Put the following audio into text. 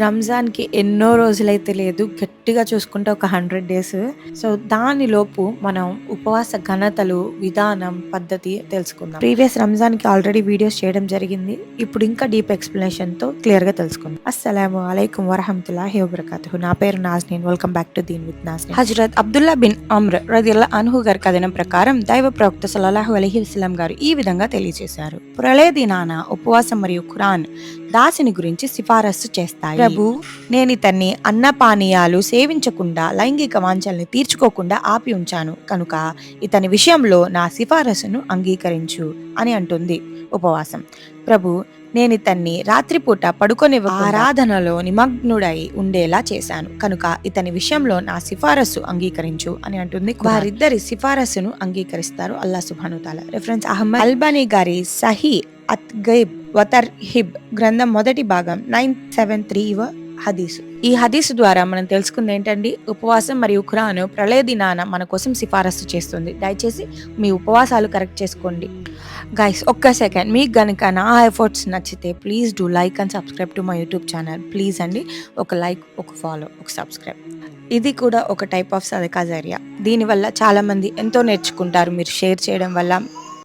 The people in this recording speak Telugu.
రంజాన్‌కి ఎన్నో రోజులైతే లేదు. గట్టిగా చూసుకుంటే ఒక 100 డేస్. సో, దానిలోపు మనం ఉపవాస ఘనతలు, విధానం, పద్ధతి తెలుసుకుందాం. ప్రీవియస్ రంజాన్‌కి ఆల్రెడీ వీడియోస్ చేయడం జరిగింది. ఇప్పుడు ఇంకా డీప్ ఎక్స్‌ప్లనేషన్‌తో క్లియర్‌గా తెలుసుకుందాం. అస్సలాము అలైకుం వరహమతుల్లాహి వబరకాతుహు. నా పేరు Nazneen. Welcome back to Deen with Nazneen. హజ్రత్ అబ్దుల్లా బిన్ అమ్ర్ రదియల్లాహు అన్హు గారి కథనం ప్రకారం దైవ ప్రవక్త సల్లల్లాహు అలైహి వసల్లం గారు ఈ విధంగా తెలియజేశారు. ప్రళయ దినాన ఉపవాసం మరియు ఖురాన్ దాసిని గురించి సిఫారసు చేస్తాయి. ప్రభు, నేనితన్ని అన్నపానీయాలు సేవించకుండా లైంగిక వాంఛల్ని తీర్చుకోకుండా ఆపి ఉంచాను కనుక ఇతని విషయంలో నా సిఫారసును అంగీకరించు అని అంటుంది ఉపవాసం. ప్రభు, నేనితన్ని రాత్రిపూట ఆరాధనలో నిమగ్నుడై ఉండేలా చేశాను కనుక ఇతని విషయంలో నా సిఫారసు అంగీకరించు అని అంటుంది. వారిద్దరి సిఫారసును అంగీకరిస్తారు అల్లాహ్ సుబ్హానహు తాలా. రిఫరెన్స్ అహ్మద్ అల్బానీ గారి సహీ అత్గైబ్ వతర్హిబ్ గ్రంథం మొదటి భాగం 973 హదీసు. ఈ హదీసు ద్వారా మనం తెలుసుకుంది ఏంటండి, ఉపవాసం మరియు ఖురాన్ ప్రళయ దినాన మన కోసం సిఫారసు చేస్తుంది. దయచేసి మీ ఉపవాసాలు కరెక్ట్ చేసుకోండి. గైస్, ఒక్క సెకండ్, మీకు గనుక నా ఎఫర్ట్స్ నచ్చితే please do like and subscribe to my YouTube channel. Please అండి, ఒక లైక్, ఒక ఫాలో, ఒక సబ్స్క్రైబ్. ఇది కూడా ఒక టైప్ ఆఫ్ సదకా జరియా. దీనివల్ల చాలా మంది ఎంతో నేర్చుకుంటారు మీరు షేర్ చేయడం వల్ల.